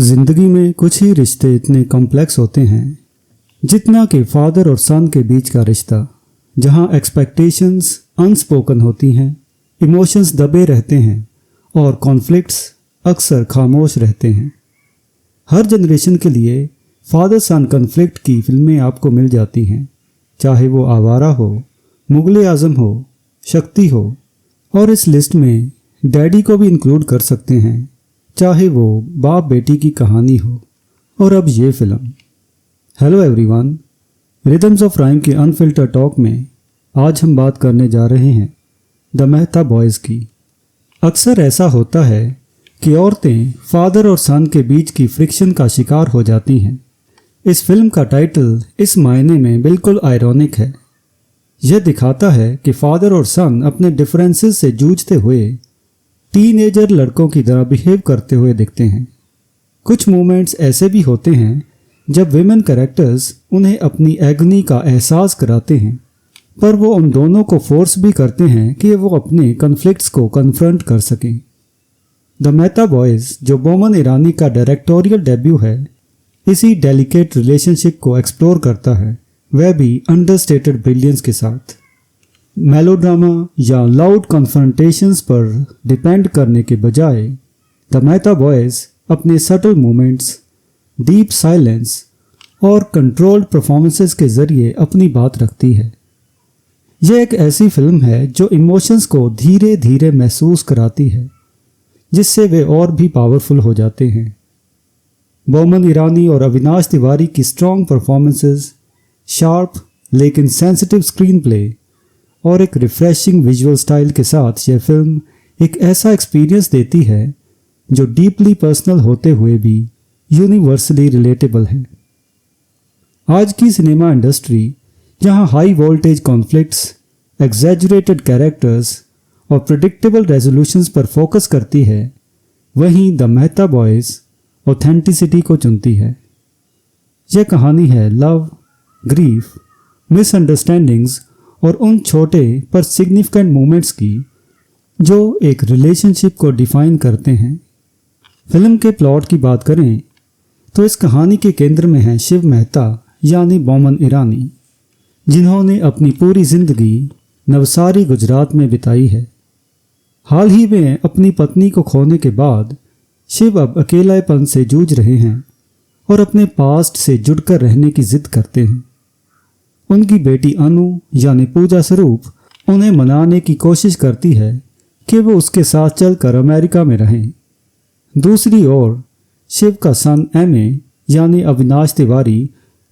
जिंदगी में कुछ ही रिश्ते इतने कॉम्प्लेक्स होते हैं जितना कि फादर और सन के बीच का रिश्ता, जहां एक्सपेक्टेशंस अनस्पोकन होती हैं, इमोशंस दबे रहते हैं और कॉन्फ्लिक्ट्स अक्सर खामोश रहते हैं। हर जनरेशन के लिए फादर सन कॉन्फ्लिक्ट की फिल्में आपको मिल जाती हैं, चाहे वो आवारा हो, मुगले आजम हो, शक्ति हो, और इस लिस्ट में डैडी को भी इंक्लूड कर सकते हैं, चाहे वो बाप बेटी की कहानी हो। और अब ये film. Hello everyone, rhythms of rhyme के अनफिल्टर टॉक में आज हम बात करने जा रहे हैं द मेहता बॉयज़ की। अक्सर ऐसा होता है कि औरतें फादर और सन के बीच की फ्रिक्शन का शिकार हो जाती हैं। इस फिल्म का टाइटल इस मायने में बिल्कुल आयरॉनिक है। यह दिखाता है कि फादर और सन अपने डिफरेंसेस से जूझते हुए टीनेजर लड़कों की तरह बिहेव करते हुए दिखते हैं। कुछ मोमेंट्स ऐसे भी होते हैं जब विमेन कैरेक्टर्स उन्हें अपनी एग्नी का एहसास कराते हैं, पर वो उन दोनों को फोर्स भी करते हैं कि वो अपने कॉन्फ्लिक्ट्स को कन्फ्रंट कर सकें। द मेहता बॉयज़, जो बोमन ईरानी का डायरेक्टोरियल डेब्यू है, इसी डेलिकेट रिलेशनशिप को एक्सप्लोर करता है, वह भी अंडरस्टेटेड ब्रिलियंस के साथ। मेलोड्रामा या लाउड कॉन्फ्रंटेशंस पर डिपेंड करने के बजाय द मेहता बॉयज़ अपने सटल मोमेंट्स, डीप साइलेंस और कंट्रोल्ड परफॉर्मेंसेस के ज़रिए अपनी बात रखती है। यह एक ऐसी फिल्म है जो इमोशंस को धीरे धीरे महसूस कराती है, जिससे वे और भी पावरफुल हो जाते हैं। बोमन ईरानी और अविनाश तिवारी की स्ट्रॉन्ग परफॉर्मेंसेस, शार्प लेकिन सेंसिटिव स्क्रीन प्ले और एक रिफ्रेशिंग विजुअल स्टाइल के साथ यह फिल्म एक ऐसा एक्सपीरियंस देती है जो डीपली पर्सनल होते हुए भी यूनिवर्सली रिलेटेबल है। आज की सिनेमा इंडस्ट्री, जहां हाई वोल्टेज कॉन्फ्लिक्ट्स, एग्जैजुरेटेड कैरेक्टर्स और प्रेडिक्टेबल रेजोल्यूशंस पर फोकस करती है, वहीं द मेहता बॉयज़ ऑथेंटिसिटी को चुनती है। यह कहानी है लव, ग्रीफ, मिसअंडरस्टैंडिंग्स और उन छोटे पर सिग्निफिकेंट मोमेंट्स की जो एक रिलेशनशिप को डिफाइन करते हैं। फिल्म के प्लॉट की बात करें तो इस कहानी के केंद्र में है शिव मेहता यानी बोमन ईरानी, जिन्होंने अपनी पूरी जिंदगी नवसारी गुजरात में बिताई है। हाल ही में अपनी पत्नी को खोने के बाद शिव अब अकेलापन से जूझ रहे हैं और अपने पास्ट से जुड़कर रहने की जिद करते हैं। उनकी बेटी अनु यानी पूजा स्वरूप उन्हें मनाने की कोशिश करती है कि वो उसके साथ चलकर अमेरिका में रहें। दूसरी ओर शिव का सन एमए यानी अविनाश तिवारी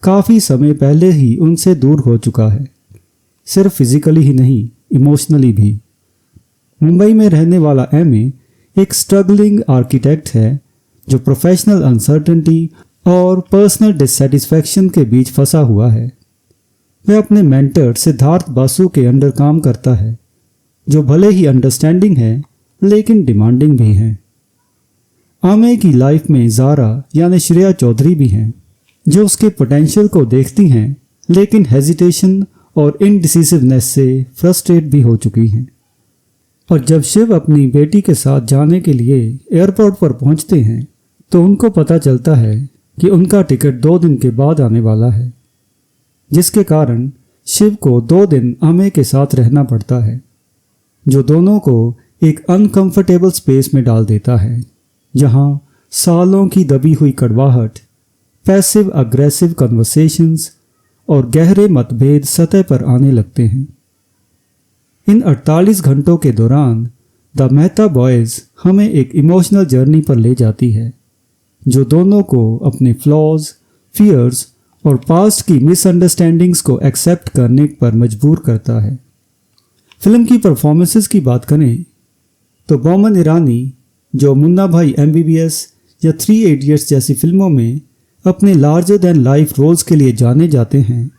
काफ़ी समय पहले ही उनसे दूर हो चुका है, सिर्फ फिजिकली ही नहीं, इमोशनली भी। मुंबई में रहने वाला एमए एक स्ट्रगलिंग आर्किटेक्ट है जो प्रोफेशनल अनसर्टेनिटी और पर्सनल डिससेटिस्फैक्शन के बीच फंसा हुआ है। वह अपने मेंटर सिद्धार्थ बासु के अंडर काम करता है, जो भले ही अंडरस्टैंडिंग है लेकिन डिमांडिंग भी है। आमे की लाइफ में ज़ारा यानी श्रेया चौधरी भी हैं, जो उसके पोटेंशियल को देखती हैं लेकिन हेजिटेशन और इनडिसिसिवनेस से फ्रस्ट्रेट भी हो चुकी हैं। और जब शिव अपनी बेटी के साथ जाने के लिए एयरपोर्ट पर पहुंचते हैं तो उनको पता चलता है कि उनका टिकट 2 दिन के बाद आने वाला है, जिसके कारण शिव को 2 दिन आमे के साथ रहना पड़ता है, जो दोनों को एक अनकंफर्टेबल स्पेस में डाल देता है, जहां सालों की दबी हुई कड़वाहट, पैसिव अग्रेसिव कन्वर्सेशंस और गहरे मतभेद सतह पर आने लगते हैं। इन 48 घंटों के दौरान द मेहता बॉयज़ हमें एक इमोशनल जर्नी पर ले जाती है, जो दोनों को अपने फ्लॉज, फियर्स और पास्ट की मिसअंडरस्टैंडिंग्स को एक्सेप्ट करने पर मजबूर करता है। फिल्म की परफॉर्मेंसेस की बात करें तो बोमन ईरानी, जो मुन्ना भाई MBBS या 3 इडियट्स जैसी फिल्मों में अपने लार्जर दैन लाइफ रोल्स के लिए जाने जाते हैं,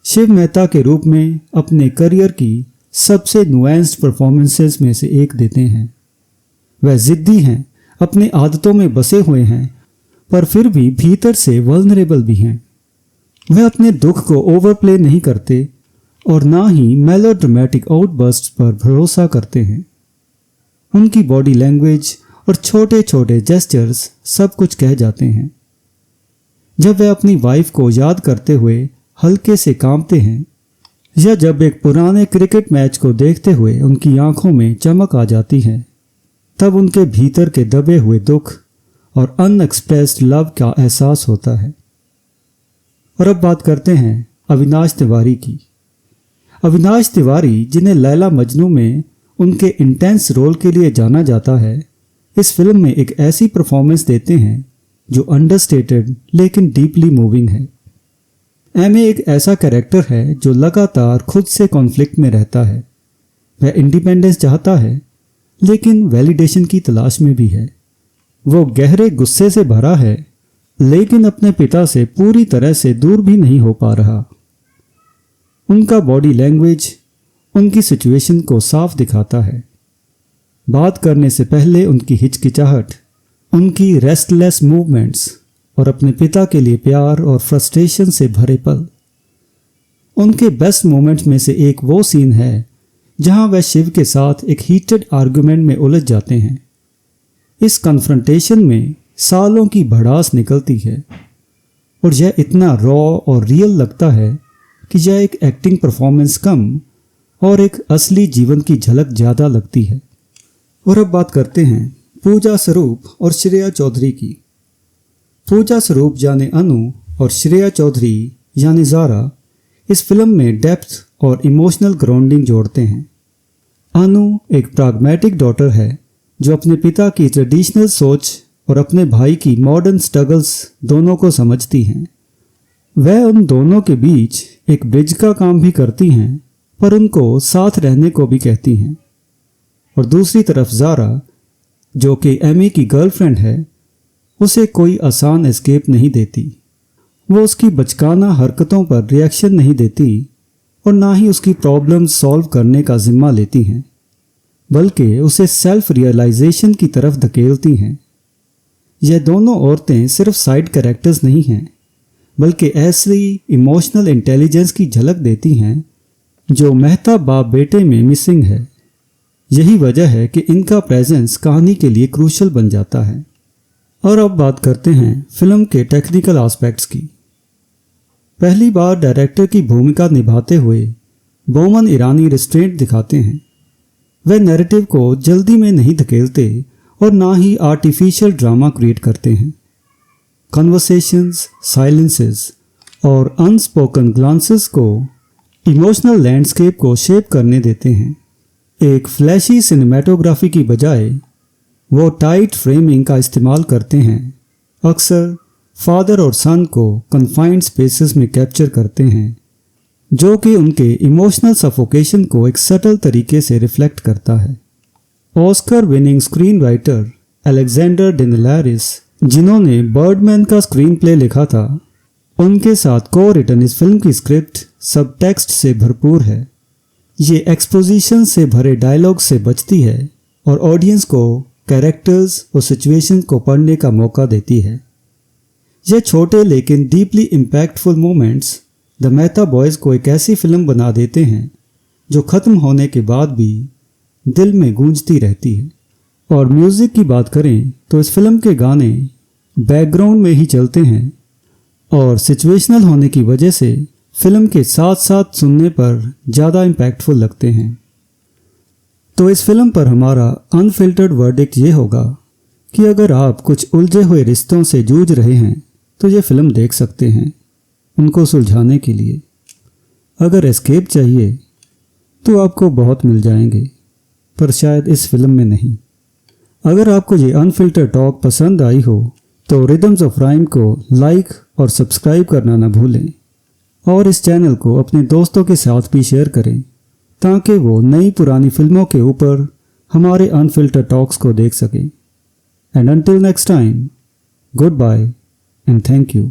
शिव मेहता के रूप में अपने करियर की सबसे नुएंस्ड परफॉर्मेंसेस में से एक देते हैं। वह जिद्दी हैं, अपने आदतों में बसे हुए हैं, पर फिर भी भीतर से वल्नरेबल भी हैं। वह अपने दुख को ओवरप्ले नहीं करते और ना ही मेलोड्रामेटिक आउटबर्स्ट पर भरोसा करते हैं। उनकी बॉडी लैंग्वेज और छोटे छोटे जेस्चर्स सब कुछ कह जाते हैं। जब वह अपनी वाइफ को याद करते हुए हल्के से कांपते हैं, या जब एक पुराने क्रिकेट मैच को देखते हुए उनकी आंखों में चमक आ जाती है, तब उनके भीतर के दबे हुए दुख और अनएक्सप्रेस्ड लव का एहसास होता है। और अब बात करते हैं अविनाश तिवारी की। अविनाश तिवारी, जिन्हें लैला मजनू में उनके इंटेंस रोल के लिए जाना जाता है, इस फिल्म में एक ऐसी परफॉर्मेंस देते हैं जो अंडरस्टेटेड लेकिन डीपली मूविंग है। एमे एक ऐसा कैरेक्टर है जो लगातार खुद से कॉन्फ्लिक्ट में रहता है। वह इंडिपेंडेंस चाहता है लेकिन वैलिडेशन की तलाश में भी है। वो गहरे गुस्से से भरा है लेकिन अपने पिता से पूरी तरह से दूर भी नहीं हो पा रहा। उनका बॉडी लैंग्वेज उनकी सिचुएशन को साफ दिखाता है। बात करने से पहले उनकी हिचकिचाहट, उनकी रेस्टलेस मूवमेंट्स और अपने पिता के लिए प्यार और फ्रस्ट्रेशन से भरे पल। उनके बेस्ट मोमेंट्स में से एक वो सीन है जहां वह शिव के साथ एक हीटेड आर्गुमेंट में उलझ जाते हैं। इस कन्फ्रंटेशन में सालों की भड़ास निकलती है और यह इतना रॉ और रियल लगता है कि यह एक एक्टिंग परफॉर्मेंस कम और एक असली जीवन की झलक ज़्यादा लगती है। और अब बात करते हैं पूजा स्वरूप और श्रेया चौधरी की। पूजा स्वरूप यानी अनु और श्रेया चौधरी यानी ज़ारा इस फिल्म में डेप्थ और इमोशनल ग्राउंडिंग जोड़ते हैं। अनु एक प्रैग्मेटिक डॉटर है जो अपने पिता की ट्रेडिशनल सोच और अपने भाई की मॉडर्न स्ट्रगल्स दोनों को समझती हैं। वह उन दोनों के बीच एक ब्रिज का काम भी करती हैं, पर उनको साथ रहने को भी कहती हैं। और दूसरी तरफ ज़ारा, जो कि एमी की गर्लफ्रेंड है, उसे कोई आसान एस्केप नहीं देती। वो उसकी बचकाना हरकतों पर रिएक्शन नहीं देती और ना ही उसकी प्रॉब्लम्स सॉल्व करने का जिम्मा लेती हैं, बल्कि उसे सेल्फ रियलाइजेशन की तरफ धकेलती हैं। यह दोनों औरतें सिर्फ साइड कैरेक्टर्स नहीं हैं, बल्कि ऐसी इमोशनल इंटेलिजेंस की झलक देती हैं जो मेहता बाप बेटे में मिसिंग है। यही वजह है कि इनका प्रेजेंस कहानी के लिए क्रूशल बन जाता है। और अब बात करते हैं फिल्म के टेक्निकल एस्पेक्ट्स की। पहली बार डायरेक्टर की भूमिका निभाते हुए बोमन ईरानी रिस्ट्रेंट दिखाते हैं। वे नैरेटिव को जल्दी में नहीं धकेलते और ना ही आर्टिफिशियल ड्रामा क्रिएट करते हैं। कन्वर्सेशंस, साइलेंसेस और अनस्पोकन ग्लांसेस को इमोशनल लैंडस्केप को शेप करने देते हैं। एक फ्लैशी सिनेमेटोग्राफी की बजाय वो टाइट फ्रेमिंग का इस्तेमाल करते हैं। अक्सर फादर और सन को कन्फाइंड स्पेसेस में कैप्चर करते हैं, जो कि उनके इमोशनल सफोकेशन को एक सटल तरीके से रिफ्लेक्ट करता है। Oscar winning screen writer Alexander Dinelaris, जिन्होंने बर्डमैन का स्क्रीन प्ले लिखा था, उनके साथ को रिटन इस फिल्म की स्क्रिप्ट सब टेक्स्ट से भरपूर है। ये एक्सपोजिशन से भरे डायलॉग से बचती है और ऑडियंस को कैरेक्टर्स और सिचुएशन को पढ़ने का मौका देती है। ये छोटे लेकिन deeply impactful moments the Mehta boys को एक ऐसी फिल्म बना देते हैं जो ख़त्म होने के बाद भी दिल में गूंजती रहती है। और म्यूज़िक की बात करें तो इस फिल्म के गाने बैकग्राउंड में ही चलते हैं और सिचुएशनल होने की वजह से फिल्म के साथ साथ सुनने पर ज़्यादा इम्पैक्टफुल लगते हैं। तो इस फिल्म पर हमारा अनफिल्टर्ड वर्डिक्ट ये होगा कि अगर आप कुछ उलझे हुए रिश्तों से जूझ रहे हैं तो ये फिल्म देख सकते हैं उनको सुलझाने के लिए। अगर एस्केप चाहिए तो आपको बहुत मिल जाएंगे, पर शायद इस फिल्म में नहीं। अगर आपको ये अनफिल्टर्ड टॉक पसंद आई हो तो रिदम्स ऑफ राइम को लाइक और सब्सक्राइब करना ना भूलें और इस चैनल को अपने दोस्तों के साथ भी शेयर करें ताकि वो नई पुरानी फिल्मों के ऊपर हमारे अनफिल्टर्ड टॉक्स को देख सकें। And until next time, goodbye and thank you.